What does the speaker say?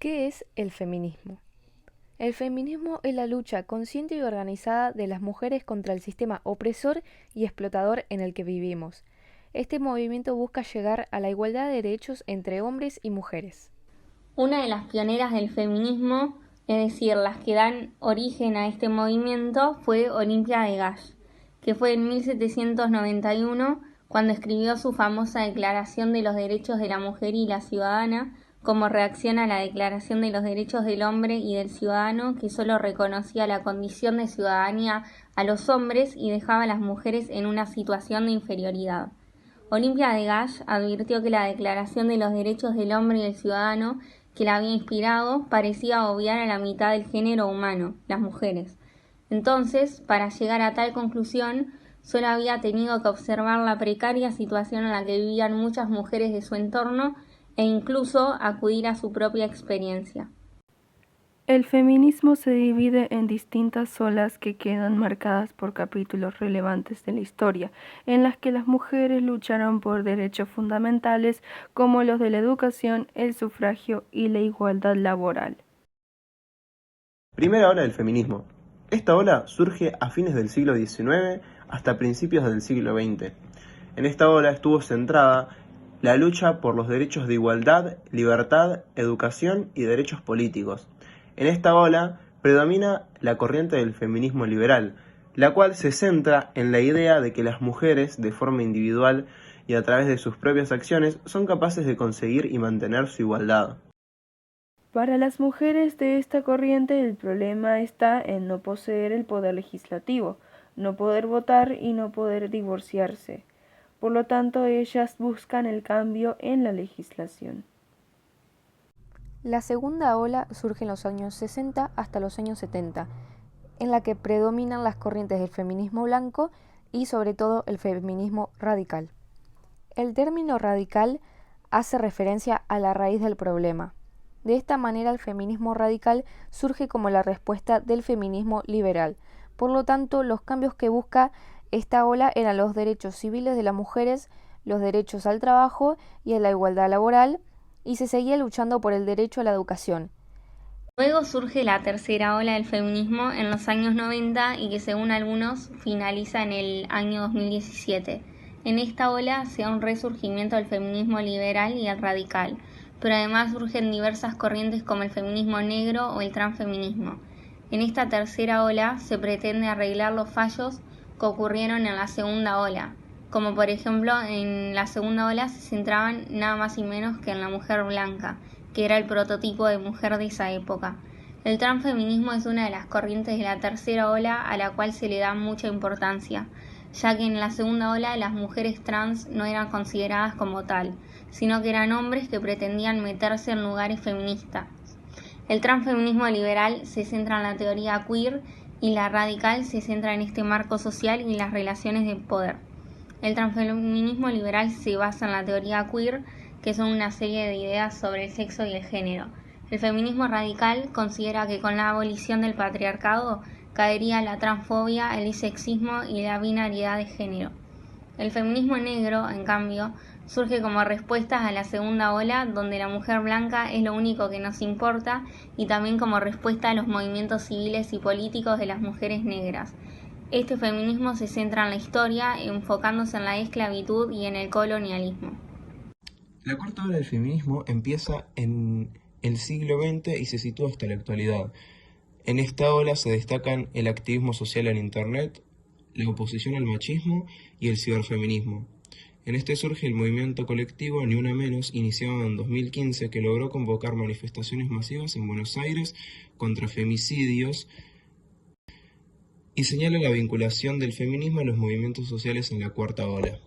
¿Qué es el feminismo? El feminismo es la lucha consciente y organizada de las mujeres contra el sistema opresor y explotador en el que vivimos. Este movimiento busca llegar a la igualdad de derechos entre hombres y mujeres. Una de las pioneras del feminismo, es decir, las que dan origen a este movimiento, fue Olimpia de Gaulle, que fue en 1791 cuando escribió su famosa Declaración de los Derechos de la Mujer y la Ciudadana, como reacción a la Declaración de los Derechos del Hombre y del Ciudadano, que solo reconocía la condición de ciudadanía a los hombres y dejaba a las mujeres en una situación de inferioridad. Olimpia de Gaulle advirtió que la Declaración de los Derechos del Hombre y del Ciudadano que la había inspirado parecía obviar a la mitad del género humano, las mujeres. Entonces, para llegar a tal conclusión, solo había tenido que observar la precaria situación en la que vivían muchas mujeres de su entorno e incluso acudir a su propia experiencia. El feminismo se divide en distintas olas que quedan marcadas por capítulos relevantes de la historia, en las que las mujeres lucharon por derechos fundamentales como los de la educación, el sufragio y la igualdad laboral. Primera ola del feminismo. Esta ola surge a fines del siglo XIX hasta principios del siglo XX. En esta ola estuvo centrada la lucha por los derechos de igualdad, libertad, educación y derechos políticos. En esta ola predomina la corriente del feminismo liberal, la cual se centra en la idea de que las mujeres, de forma individual y a través de sus propias acciones, son capaces de conseguir y mantener su igualdad. Para las mujeres de esta corriente el problema está en no poseer el poder legislativo, no poder votar y no poder divorciarse. Por lo tanto, ellas buscan el cambio en la legislación. La segunda ola surge en los años 60 hasta los años 70, en la que predominan las corrientes del feminismo blanco y sobre todo el feminismo radical. El término radical hace referencia a la raíz del problema. De esta manera el feminismo radical surge como la respuesta del feminismo liberal. Por lo tanto, los cambios que busca esta ola eran los derechos civiles de las mujeres, los derechos al trabajo y a la igualdad laboral, y se seguía luchando por el derecho a la educación. Luego surge la tercera ola del feminismo en los años 90 y que según algunos finaliza en el año 2017. En esta ola se da un resurgimiento del feminismo liberal y el radical, pero además surgen diversas corrientes como el feminismo negro o el transfeminismo. En esta tercera ola se pretende arreglar los fallos que ocurrieron en la segunda ola, como por ejemplo en la segunda ola se centraban nada más y menos que en la mujer blanca, que era el prototipo de mujer de esa época. El transfeminismo es una de las corrientes de la tercera ola a la cual se le da mucha importancia, ya que en la segunda ola las mujeres trans no eran consideradas como tal, sino que eran hombres que pretendían meterse en lugares feministas. El transfeminismo liberal se centra en la teoría queer y la radical se centra en este marco social y las relaciones de poder. El transfeminismo liberal se basa en la teoría queer, que son una serie de ideas sobre el sexo y el género. El feminismo radical considera que con la abolición del patriarcado caería la transfobia, el sexismo y la binariedad de género. El feminismo negro, en cambio, surge como respuesta a la segunda ola, donde la mujer blanca es lo único que nos importa, y también como respuesta a los movimientos civiles y políticos de las mujeres negras. Este feminismo se centra en la historia, enfocándose en la esclavitud y en el colonialismo. La cuarta ola del feminismo empieza en el siglo XX y se sitúa hasta la actualidad. En esta ola se destacan el activismo social en Internet, la oposición al machismo y el ciberfeminismo. En este surge el movimiento colectivo Ni Una Menos, iniciado en 2015, que logró convocar manifestaciones masivas en Buenos Aires contra femicidios y señala la vinculación del feminismo a los movimientos sociales en la cuarta ola.